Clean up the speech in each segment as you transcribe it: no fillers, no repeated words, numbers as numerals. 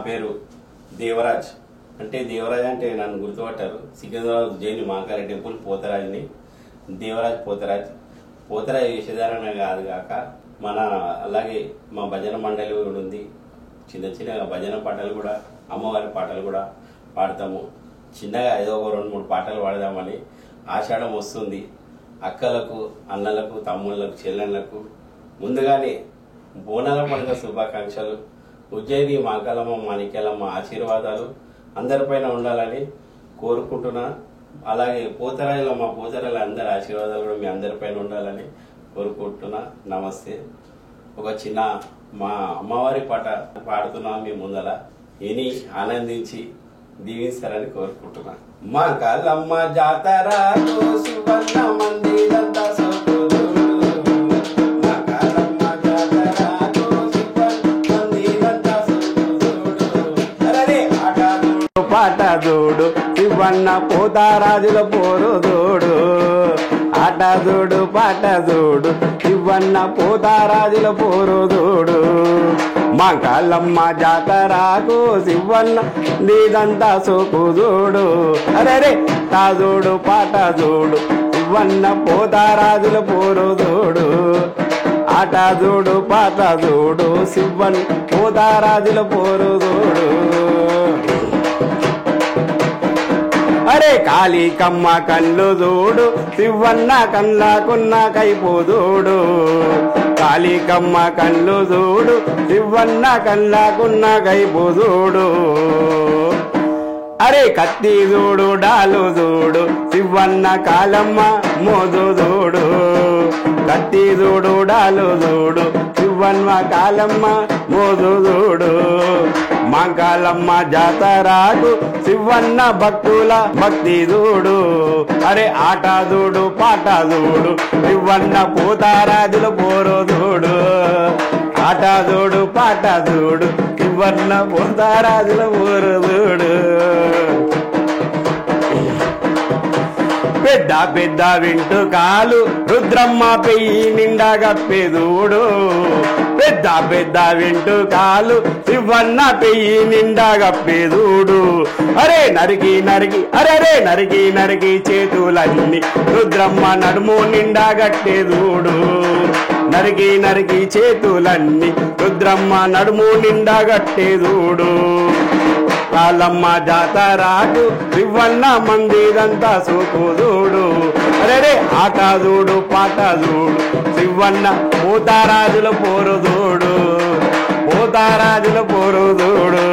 పేరు దేవరాజ్. దేవరాజ్ అంటే నన్ను గుర్తుపట్టారు. సికింద్రాబాద్ జైలు మహాకాళి టెంపుల్ పోతరాజ్ని. దేవరాజ్ పోతరాజ్ వేషధారణ కాదు కాక మన అలాగే మా భజన మండలి కూడా ఉంది. చిన్న చిన్న భజన పాటలు కూడా, అమ్మవారి పాటలు కూడా పాడతాము. చిన్నగా ఏదో ఒక 2-3 పాటలు పాడదామని. ఆషాఢం వస్తుంది. అక్కలకు, అన్నలకు, తమ్ముళ్లకు, చెల్లెళ్లకు ముందుగానే బోనాల పండుగ శుభాకాంక్షలు. ఉజ్జయిని మాకాలమ్మ, మాణిక్యాలమ్మ ఆశీర్వాదాలు అందరిపైన ఉండాలని కోరుకుంటున్నా. అలాగే పోతరాజుల మా పోతరాజుల అందరి ఆశీర్వాదాలు కూడా మీ అందరిపైన ఉండాలని కోరుకుంటున్నా. నమస్తే. ఒక చిన్న మా అమ్మవారి పాట పాడుతున్నా మీ ముందల. విని ఆనందించి దీవిస్తారని కోరుకుంటున్నా. మా కాలమ్మ జాతర సువర్ణ మందిరంతా పాట చూడు శివన్న పోతారాజుల పోరు చూడు. ఆట చూడు పాట చూడు శివన్న పోతారాజుల పోరు చూడు. మా కాలమ్మ జాతరకు శివన్న నీదంతా సోకు చూడు. అరే తాజుడు పాట చూడు శివన్న పోతారాజుల పోరు చూడు. ఆట చూడు పాట చూడు శివన్ పోతారాజుల పోరు చూడు. అరే కాళీకమ్మ కళ్ళు చూడు శివన్న కళ్ళకున్న కైపోదూడు. కాళీకమ్మ కళ్ళు చూడు శివన్న కళ్ళకున్న కైపోదూడు. అరే కత్తి చూడు డాలు చూడు శివన్న కాలమ్మ మోదు చూడు. కత్తి చూడు డాలు చూడు శివన్న కాలమ్మ మోదు చూడు. మా కాలమ్మ జాతరకు శివన్న భక్తుల భక్తి చూడు. అరే ఆట చూడు పాట చూడు శివన్న పోతారాజుల పోరు చూడు. ఆట చూడు పాట చూడు శివన్న పోతారాజుల పోరు చూడు. పెద్ద పెద్ద వెంట్రుకాలు రుద్రమ్మ పెయ్యి నిండా గప్పెదూడు. పెద్ద పెద్ద వెంట్రుకాలు శివన్న పెయ్యి నిండా గప్పెదూడు. అరే నరికి నరికి అరే నరికి నరికి చేతులన్నీ రుద్రమ్మ నడుము నిండా గట్టెదూడు. నరికి నరికి చేతులన్నీ రుద్రమ్మ నడుము నిండా గట్టెదూడు. కాలమ్మ జాతరకు శివన్న మందిరంతా సోకు చూడు. అరే ఆట చూడు పాట చూడు శివన్న పోతారాజుల పోరు చూడు. పోతారాజుల పోరు చూడు.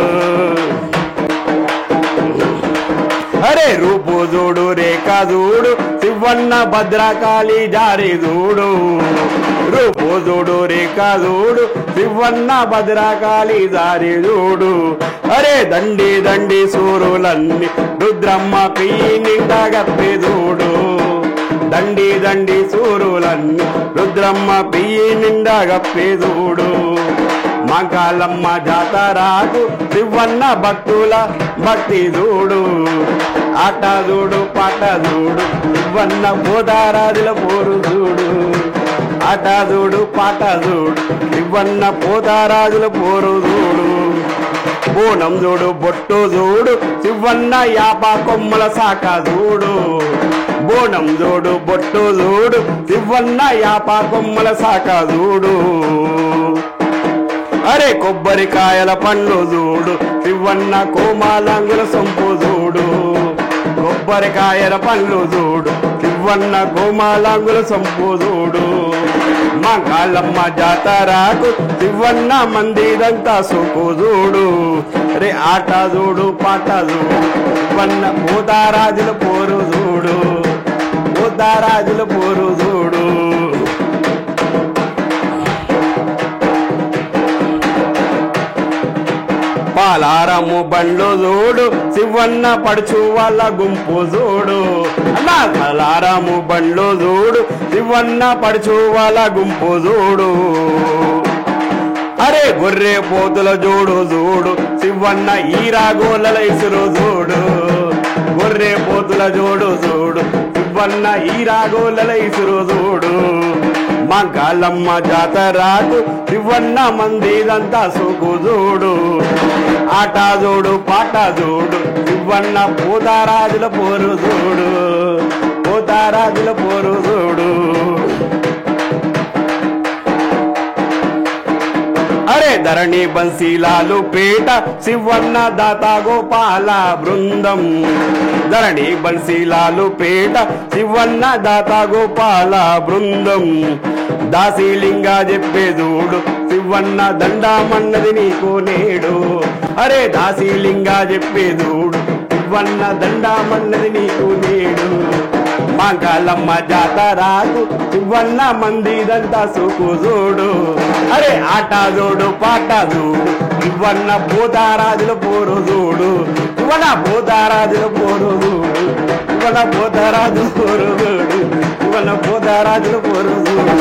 అరే రూపు చూడు రేఖ చూడు శివన్న భద్రకాళి జారి చూడు. రూపు చూడు రేఖ చూడు శివన్న భద్రకాళి జారి చూడు. అరే దండి దండి సూరులన్నీ రుద్రమ్మ పియ్యి నిండా గప్పెదూడు. దండి దండి సూరులన్నీ రుద్రమ్మ పియ్యి నిండా గప్పెదూడు. మా కాలమ్మ జాతరకు శివన్న భక్తుల భక్తి చూడు. ఆట చూడు పాట చూడు శివన్న పోతారాజుల పోరు చూడు. ఆట చూడు పాట చూడు శివన్న పోతారాజుల పోరు చూడు. బోనం చూడు బొట్టు చూడు శివన్న యాప కొమ్మల శాఖ చూడు. బోనం చూడు బొట్టు చూడు శివన్న యాప కొమ్మల శాఖ చూడు. అరే కొబ్బరికాయల పండ్లు చూడు శివన్న కోమాలంగుల సొంపు చూడు. కొబ్బరికాయల పండ్లు చూడు శివన్న కోమాలంగుల సొంపు చూడు. మా కాలమ్మ జాతరకు శివన్న మందిరంతా సోకు చూడు. రే ఆట చూడు పాట చూడు శివన్న పోతారాజుల పోరు చూడు. పోతారాజుల పోరు చూడు. పాలారము బండ్లు చూడు శివన్న పడుచు వాళ్ళ గుంపు చూడు. అన్నా పాలారము బండ్లు చూడు శివన్న పడుచు వాళ్ళ గుంపు చూడు. అరే గొర్రె పోతుల జోడు చూడు శివన్న ఈరాగోళ్ళ ఇసురు చూడు. గొర్రె పోతుల జోడు చూడు శివన్న ఈ రాగోల ఇసురు చూడు మంగళమ్మ జాతరకు శివన్న మందిదంతా సుకు చూడు ఆట చూడు పాట చూడు శివన్న పోతారాజుల పోరు చూడు పోతారాజుల పోరు చూడు అరే ధరణి బన్సీలాలు పేట శివన్న దాత గోపాల బృందం ధరణి బన్సీలాలు పేట శివన్న దాత గోపాల బృందం దాసీలింగా చెప్పే చూడు శివన్న దండామన్నది నీకు నేడు అరే దాసీలింగా చెప్పే చూడు శివన్న దండామన్నది నీకు నేడు మంగళమ్మ జాతరకు శివన్న మందిదంతా సుకు చూడు అరే ఆట చూడు పాట చూడు శివన్న పోతారాజుల పోరు చూడు శివన్న పోతారాజుల పోరు చూడు శివన్న పోతారాజుల పోరు చూడు శివన్న పోతారాజుల పోరు చూడు.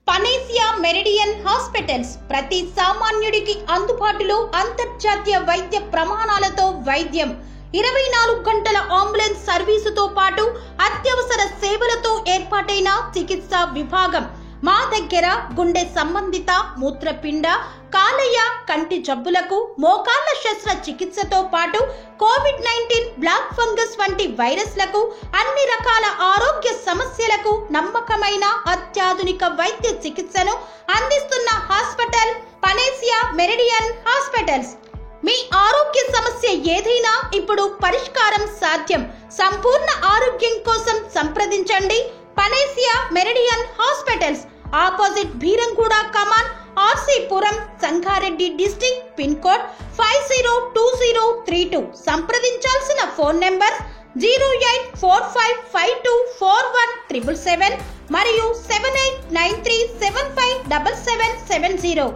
పనేసియా మెరిడియన్ హాస్పిటల్స్ ప్రతి సామాన్యుడికి అందుబాటులో అంతర్జాతీయ వైద్య ప్రమాణాలతో వైద్యం 24 గంటల అంబులెన్స్ సర్వీసుతో పాటు అత్యవసర సేవలతో ఏర్పాటైన చికిత్సా విభాగం మా దగ్గర గుండె సంబంధిత మూత్రపిండ కాలేయ కంటి జబ్బులకు మోకాళ్ల శస్త్ర చికిత్సతో పాటు కోవిడ్-19 బ్లాక్ ఫంగస్ వంటి వైరస్లకు అన్ని రకాల ఆరోగ్య సమస్యలకు నమ్మకమైన అత్యాధునిక వైద్య చికిత్సను అందిస్తున్న హాస్పిటల్ పనేసియా మెరిడియన్ హాస్పిటల్స్. మీ ఆరోగ్య సమస్య ఏదైనా ఇప్పుడు పరిష్కారం సాధ్యం. సంపూర్ణ ఆరోగ్యం కోసం సంప్రదించండి Panacea Meridian hospitals, opposite Bheeramguda Kaman, RC Puram, Sangareddy district, pin code 502032. సంప్రదించాల్సిన ఫోన్ నెంబర్ 0845524177 మరియు 7893757770.